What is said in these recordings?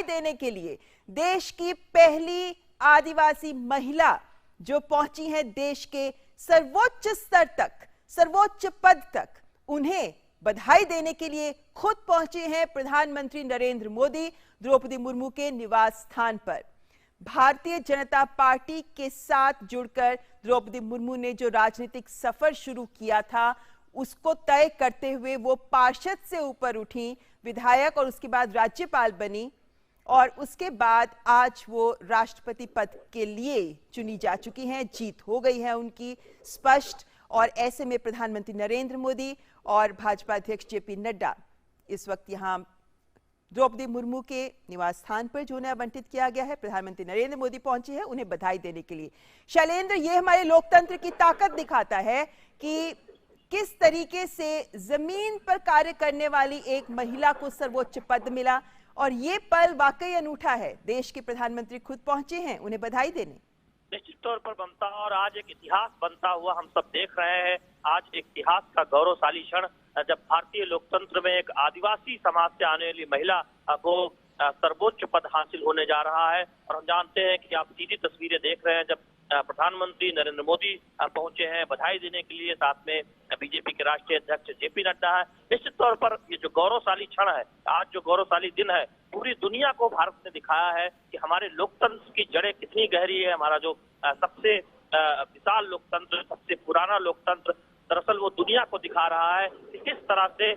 देने के लिए देश की पहली आदिवासी महिला जो पहुंची है देश के सर्वोच्च स्तर तक, सर्वोच्च पद तक, उन्हें बधाई देने के लिए खुद पहुंचे हैं प्रधानमंत्री नरेंद्र मोदी द्रौपदी मुर्मू के निवास स्थान पर। भारतीय जनता पार्टी के साथ जुड़कर द्रौपदी मुर्मू ने जो राजनीतिक सफर शुरू किया था उसको तय करते हुए वो पार्षद से ऊपर उठी, विधायक और उसके बाद राज्यपाल बनी और उसके बाद आज वो राष्ट्रपति पद के लिए चुनी जा चुकी हैं। जीत हो गई है उनकी स्पष्ट। और ऐसे में प्रधानमंत्री नरेंद्र मोदी और भाजपा अध्यक्ष जेपी नड्डा इस वक्त यहाँ द्रौपदी मुर्मू के निवास स्थान पर जो उन्हें आवंटित किया गया है, प्रधानमंत्री नरेंद्र मोदी पहुंचे हैं उन्हें बधाई देने के लिए। शैलेंद्र, ये हमारे लोकतंत्र की ताकत दिखाता है कि किस तरीके से जमीन पर कार्य करने वाली एक महिला को सर्वोच्च पद मिला और ये पल वाकई अनूठा है। देश के प्रधानमंत्री खुद पहुंचे हैं उन्हें बधाई देने। निश्चित तौर पर बनता और आज एक इतिहास बनता हुआ हम सब देख रहे हैं। आज एक इतिहास का गौरवशाली क्षण जब भारतीय लोकतंत्र में एक आदिवासी समाज से आने वाली महिला को सर्वोच्च पद हासिल होने जा रहा है। और हम जानते हैं कि आप सीधी तस्वीरें देख रहे हैं जब प्रधानमंत्री नरेंद्र मोदी पहुंचे हैं बधाई देने के लिए, साथ में बीजेपी के राष्ट्रीय अध्यक्ष जेपी नड्डा है। निश्चित तौर पर ये जो गौरवशाली क्षण है, आज जो गौरवशाली दिन है, पूरी दुनिया को भारत ने दिखाया है कि हमारे लोकतंत्र की जड़ें कितनी गहरी है। हमारा जो सबसे विशाल लोकतंत्र, सबसे पुराना लोकतंत्र, दरअसल वो दुनिया को दिखा रहा है कि किस तरह से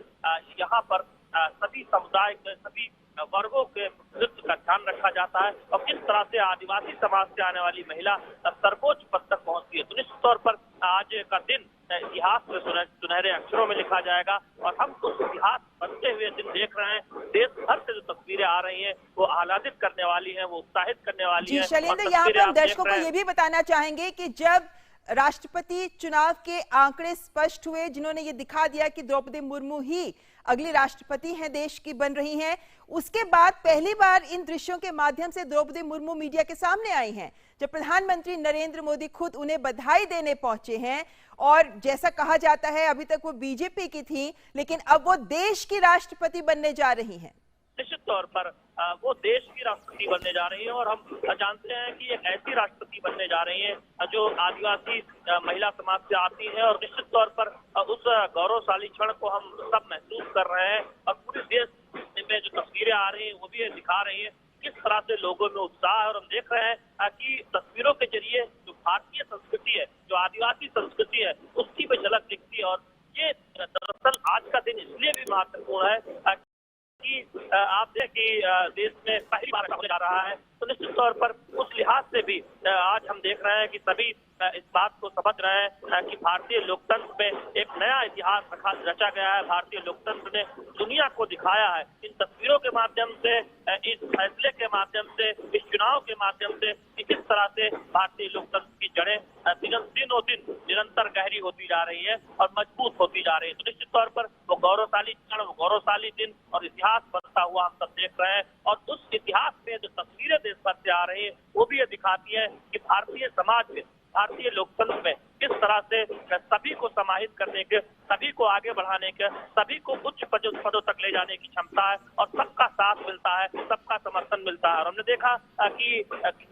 यहाँ पर सभी समुदाय के, सभी वर्गों के प्रतिनिधित्व का ध्यान रखा जाता है और किस तरह से आदिवासी समाज से आने वाली महिला सर्वोच्च पद तक पहुंचती है। तो निश्चित तौर पर आज का दिन इतिहास में सुनहरे अक्षरों में लिखा जाएगा और हम उस इतिहास बनते हुए दिन देख रहे हैं। देश भर से जो तस्वीरें आ रही हैं वो आह्लादित करने वाली हैं, वो उत्साहित करने वाली हैं। शैलेंद्र, यहाँ पर हम दर्शकों को ये भी बताना चाहेंगे कि जब राष्ट्रपति चुनाव के आंकड़े स्पष्ट हुए जिन्होंने ये दिखा दिया कि द्रौपदी मुर्मू ही अगली राष्ट्रपति हैं देश की बन रही हैं, उसके बाद पहली बार इन दृश्यों के माध्यम से द्रौपदी मुर्मू मीडिया के सामने आई हैं जब प्रधानमंत्री नरेंद्र मोदी खुद उन्हें बधाई देने पहुंचे हैं। और जैसा कहा जाता है अभी तक वो बीजेपी की थी लेकिन अब वो देश की राष्ट्रपति बनने जा रही हैं। निश्चित तौर पर वो देश की राष्ट्रपति बनने जा रही है और हम जानते हैं कि एक ऐसी राष्ट्रपति बनने जा रही है जो आदिवासी महिला समाज से आती है। और निश्चित तौर पर उस गौरवशाली क्षण को हम सब महसूस कर रहे हैं और पूरे देश में जो तस्वीरें आ रही हैं वो भी दिखा रही है किस तरह से लोगों में उत्साह है। और हम देख रहे हैं कि तस्वीरों के जरिए जो भारतीय संस्कृति है, जो आदिवासी संस्कृति है, उसकी भी झलक दिखती है। और ये दरअसल आज का दिन इसलिए भी महत्वपूर्ण है कि आप देखें कि देश में पहली बार होने जा रहा है। तो निश्चित तौर पर उस लिहाज से भी आज हम देख रहे हैं कि सभी इस बात को समझ रहे हैं कि भारतीय लोकतंत्र में एक नया इतिहास रचा गया है। भारतीय लोकतंत्र ने दुनिया को दिखाया है इन तस्वीरों के माध्यम से, इस फैसले के माध्यम से, इस चुनाव के माध्यम से कि किस तरह से भारतीय लोकतंत्र की जड़ें दिनों दिन निरंतर गहरी होती जा रही है और मजबूत होती जा रही है। तो निश्चित तौर पर वो गौरवशाली क्षण, वो गौरवशाली दिन और इतिहास बनता हुआ हम सब देख रहे हैं। और उस इतिहास में जो तस्वीरें देश भर से आ रही है वो भी ये दिखाती है कि भारतीय समाज में, भारतीय लोकतंत्र में किस तरह से सभी को समाहित करने के, सभी को आगे बढ़ाने के, सभी को उच्च पदों तक ले जाने की क्षमता है और सबका साथ मिलता है, सबका समर्थन मिलता है। और हमने देखा कि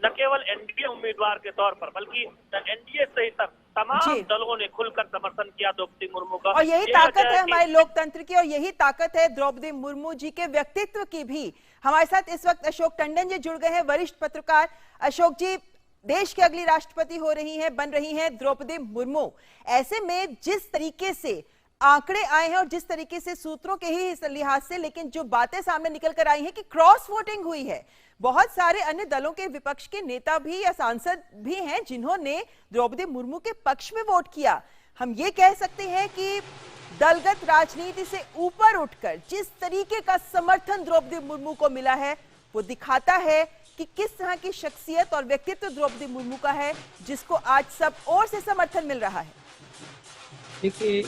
न केवल एनडीए उम्मीदवार के तौर पर बल्कि एनडीए सहित तमाम दलों ने खुलकर समर्थन किया द्रौपदी मुर्मू का। और यही ताकत है हमारे लोकतंत्र की और यही ताकत है द्रौपदी मुर्मू जी के व्यक्तित्व की भी। हमारे साथ इस वक्त अशोक टंडन जी जुड़ गए हैं, वरिष्ठ पत्रकार। अशोक जी, देश की अगली राष्ट्रपति हो रही हैं, बन रही हैं द्रौपदी मुर्मू। ऐसे में जिस तरीके से आंकड़े आए हैं और जिस तरीके से सूत्रों के ही लिहाज से, लेकिन जो बातें सामने निकल कर आई हैं कि क्रॉस वोटिंग हुई है, बहुत सारे अन्य दलों के विपक्ष के नेता भी या सांसद भी हैं जिन्होंने द्रौपदी मुर्मू के पक्ष में वोट किया। हम ये कह सकते हैं कि दलगत राजनीति से ऊपर उठकर जिस तरीके का समर्थन द्रौपदी मुर्मू को मिला है वो दिखाता है कि किस तरह की शख्सियत और व्यक्तित्व द्रौपदी मुर्मू का है जिसको आज सब ओर से समर्थन मिल रहा है। देखिए,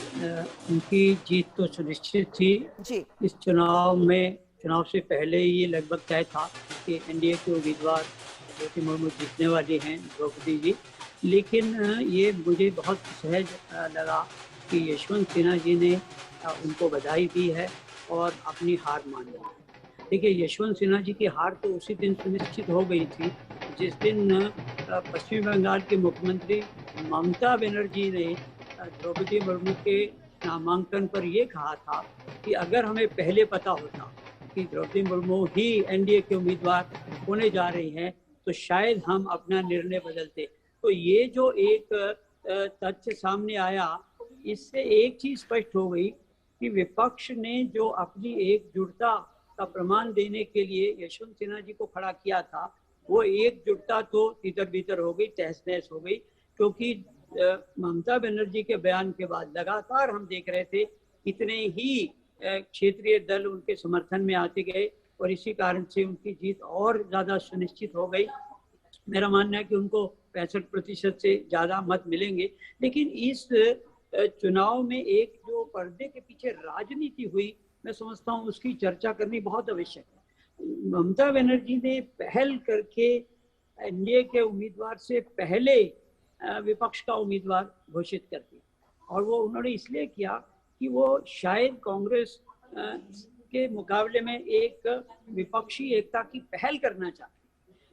उनकी जीत तो सुनिश्चित थी जी। इस चुनाव से पहले ये लगभग तय था कि एनडीए के उम्मीदवार द्रौपदी मुर्मू जीतने वाली हैं, द्रौपदी जी। लेकिन ये मुझे बहुत सहज लगा कि यशवंत सिन्हा जी ने उनको बधाई दी है और अपनी हार मान ली। देखिए, यशवंत सिन्हा जी की हार तो उसी दिन सुनिश्चित हो गई थी जिस दिन पश्चिम बंगाल के मुख्यमंत्री ममता बनर्जी ने द्रौपदी मुर्मू के नामांकन पर ये कहा था कि अगर हमें पहले पता होता कि द्रौपदी मुर्मू ही एनडीए के उम्मीदवार होने जा रही हैं तो शायद हम अपना निर्णय बदलते। तो ये जो एक तथ्य सामने आया, इससे एक चीज स्पष्ट हो गई कि विपक्ष ने जो अपनी एकजुटता का प्रमाण देने के लिए यशवंत सिन्हा जी को खड़ा किया था, वो एकजुटता तो तितर बितर हो गई, तहस नहस हो गई। क्योंकि ममता बनर्जी के बयान के बाद लगातार हम देख रहे थे कितने ही क्षेत्रीय दल उनके समर्थन में आते गए और इसी कारण से उनकी जीत और ज्यादा सुनिश्चित हो गई। मेरा मानना है कि उनको 65% से ज्यादा मत मिलेंगे। लेकिन इस चुनाव में एक जो पर्दे के पीछे राजनीति हुई, मैं समझता हूँ उसकी चर्चा करनी बहुत आवश्यक है। ममता बनर्जी ने पहल करके एनडीए के उम्मीदवार से पहले विपक्ष का उम्मीदवार घोषित कर दिया और वो उन्होंने इसलिए किया कि वो शायद कांग्रेस के मुकाबले में एक विपक्षी एकता की पहल करना चाहते।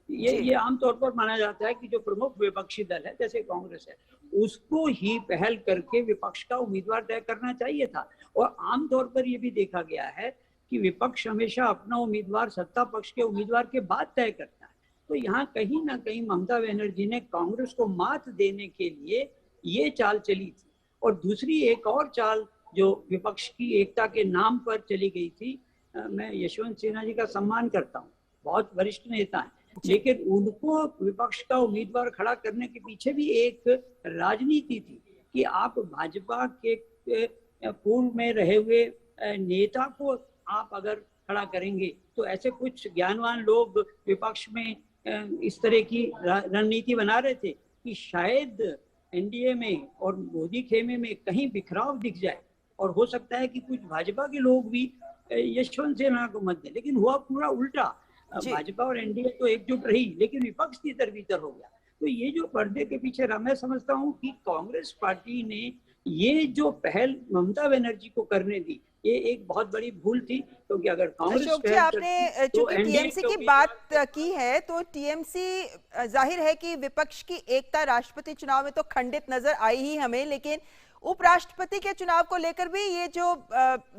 ये आमतौर पर माना जाता है कि जो प्रमुख विपक्षी दल है जैसे कांग्रेस है, उसको ही पहल करके विपक्ष का उम्मीदवार तय करना चाहिए था। और आमतौर पर ये भी देखा गया है कि विपक्ष हमेशा अपना उम्मीदवार सत्ता पक्ष के उम्मीदवार के बाद तय करता है। तो यहाँ कहीं ना कहीं ममता बनर्जी ने कांग्रेस को मात देने के लिए ये चाल चली थी। और दूसरी एक और चाल जो विपक्ष की एकता के नाम पर चली गई थी, मैं यशवंत सिन्हा जी का सम्मान करता हूँ, बहुत वरिष्ठ नेता हैं, लेकिन उनको विपक्ष का उम्मीदवार खड़ा करने के पीछे भी एक राजनीति थी कि आप भाजपा के पूर्व में रहे हुए नेता को आप अगर खड़ा करेंगे तो ऐसे कुछ ज्ञानवान लोग विपक्ष में इस तरह की रणनीति बना रहे थे कि शायद एनडीए में और मोदी खेमे में कहीं बिखराव दिख जाए और हो सकता है कि कुछ भाजपा के लोग भी यशवंत सिन्हा को मत दें। लेकिन हुआ पूरा उल्टा, भाजपा और एनडीए तो एकजुट रही लेकिन विपक्ष तितर बितर हो गया। तो ये जो पर्दे के पीछे रहा, मैं समझता हूँ कि कांग्रेस पार्टी ने ये जो पहल ममता बनर्जी को करने दी, ये एक बहुत बड़ी भूल थी। क्योंकि अगर कांग्रेस अशोक जी, आपने चूंकि टीएमसी की बात की है तो टीएमसी जाहिर है कि विपक्ष की एकता राष्ट्रपति चुनाव में तो खंडित नजर आई ही हमें, लेकिन उपराष्ट्रपति के चुनाव को लेकर भी ये जो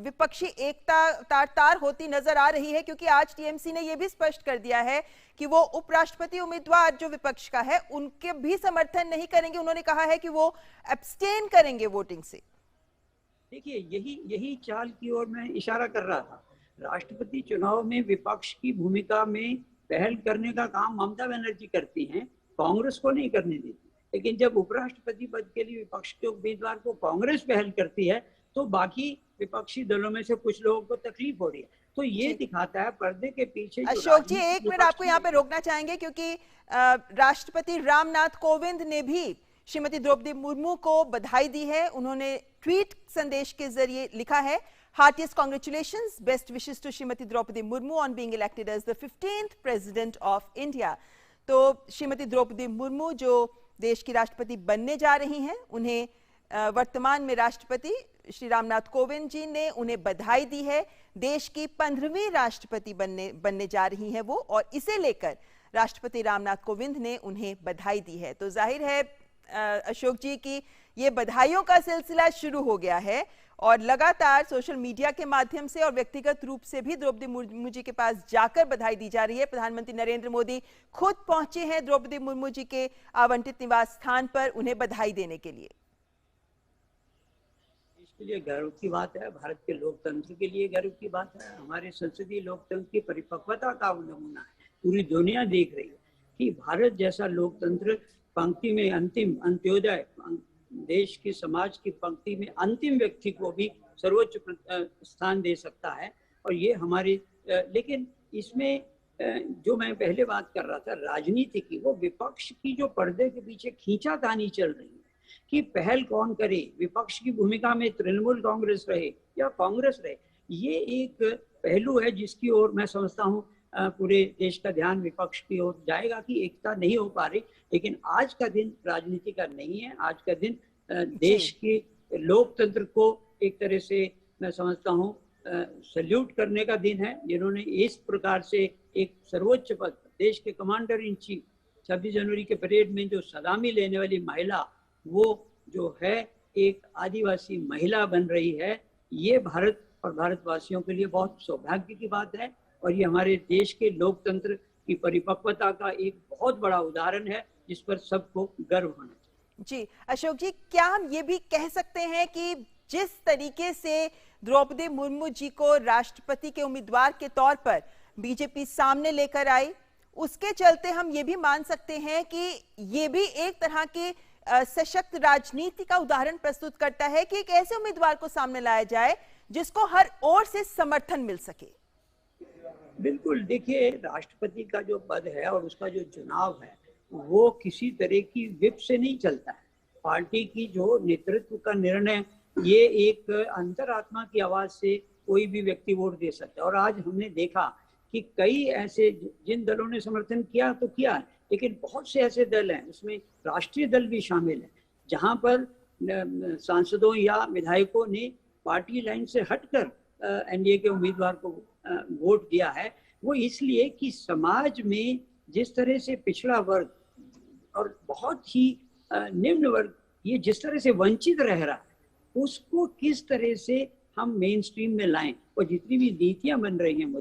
विपक्षी एकता तार होती नजर आ रही है, क्योंकि आज टीएमसी ने ये भी स्पष्ट कर दिया है कि वो उपराष्ट्रपति उम्मीदवार जो विपक्ष का है उनके भी समर्थन नहीं करेंगे। उन्होंने कहा है कि वो एब्सटेन करेंगे वोटिंग से। देखिए, यही चाल की ओर मैं इशारा कर रहा था। राष्ट्रपति चुनाव में विपक्ष की भूमिका में पहल करने का काम ममता बनर्जी करती हैं, कांग्रेस को नहीं करने देती। लेकिन जब उपराष्ट्रपति पद के लिए विपक्ष के उम्मीदवार को कांग्रेस पहल करती है तो बाकी विपक्षी दलों में से कुछ लोगों को तकलीफ हो रही है। तो ये दिखाता है पर्दे के पीछे। अशोक जी, एक मिनट आपको यहाँ पे रोकना चाहेंगे क्योंकि राष्ट्रपति रामनाथ कोविंद ने भी श्रीमती द्रौपदी मुर्मू को बधाई दी है। उन्होंने ट्वीट संदेश के जरिए लिखा है, Heartiest congratulations, best wishes to Shrimati Draupadi Murmu on being elected as the 15th president of India। तो श्रीमती द्रौपदी मुर्मू जो देश की राष्ट्रपति बनने जा रही हैं, उन्हें वर्तमान में राष्ट्रपति श्री रामनाथ कोविंद जी ने उन्हें बधाई दी है। देश की 15वीं राष्ट्रपति बनने जा रही हैं वो, और इसे लेकर राष्ट्रपति रामनाथ कोविंद ने उन्हें बधाई दी है। तो जाहिर है अशोक जी की ये बधाइयों का सिलसिला शुरू हो गया है और लगातार सोशल मीडिया के माध्यम से और व्यक्तिगत रूप से भी द्रौपदी मुर्मू जी के पास जाकर बधाई दी जा रही है। प्रधानमंत्री नरेंद्र मोदी खुद पहुंचे हैं द्रौपदी मुर्मू जी के आवंटित निवास स्थान पर उन्हें बधाई देने के लिए। इसके लिए गर्व की बात है, भारत के लोकतंत्र के लिए गर्व की बात है, हमारे संसदीय लोकतंत्र की परिपक्वता का नमूना है। पूरी दुनिया देख रही है कि भारत जैसा लोकतंत्र पंक्ति में अंतिम अंत्योदय, देश की समाज की पंक्ति में अंतिम व्यक्ति को भी सर्वोच्च स्थान दे सकता है। और ये हमारी लेकिन इसमें जो मैं पहले बात कर रहा था राजनीति की, वो विपक्ष की जो पर्दे के पीछे खींचातानी चल रही है कि पहल कौन करे, विपक्ष की भूमिका में तृणमूल कांग्रेस रहे या कांग्रेस रहे, ये एक पहलू है जिसकी ओर मैं समझता हूँ पूरे देश का ध्यान विपक्ष की ओर जाएगा कि एकता नहीं हो पा रही। लेकिन आज का दिन राजनीति का नहीं है, आज का दिन देश के लोकतंत्र को एक तरह से मैं समझता हूँ सल्यूट करने का दिन है, जिन्होंने इस प्रकार से एक सर्वोच्च पद, देश के कमांडर इन चीफ 26 जनवरी के परेड में जो सलामी लेने वाली महिला, वो जो है एक आदिवासी महिला बन रही है। ये भारत और भारतवासियों के लिए बहुत सौभाग्य की बात है और ये हमारे देश के लोकतंत्र की परिपक्वता का एक बहुत बड़ा उदाहरण है, जिस पर सबको गर्व होना चाहिए। जी अशोक जी, क्या हम ये भी कह सकते हैं कि जिस तरीके से द्रौपदी मुर्मू जी को राष्ट्रपति के उम्मीदवार के तौर पर बीजेपी सामने लेकर आई, उसके चलते हम ये भी मान सकते हैं कि ये भी एक तरह की सशक्त राजनीति का उदाहरण प्रस्तुत करता है कि एक ऐसे उम्मीदवार को सामने लाया जाए जिसको हर ओर से समर्थन मिल सके। बिल्कुल, देखिए राष्ट्रपति का जो पद है और उसका जो चुनाव है वो किसी तरह की विप से नहीं चलता है। पार्टी की जो नेतृत्व का निर्णय, ये एक अंतरात्मा की आवाज से कोई भी व्यक्ति वोट दे सकता है। और आज हमने देखा कि कई ऐसे जिन दलों ने समर्थन किया तो किया है, लेकिन बहुत से ऐसे दल हैं, उसमें राष्ट्रीय दल भी शामिल है, जहां पर सांसदों या विधायकों ने पार्टी लाइन से हटकर एनडीए के उम्मीदवार को वोट दिया है। वो इसलिए कि समाज में जिस तरह से पिछड़ा वर्ग और बहुत ही निम्न वर्ग ये जिस तरह से वंचित रह रहा है, उसको किस तरह से हम मेन स्ट्रीम में लाएं, और जितनी भी नीतियां बन रही हैं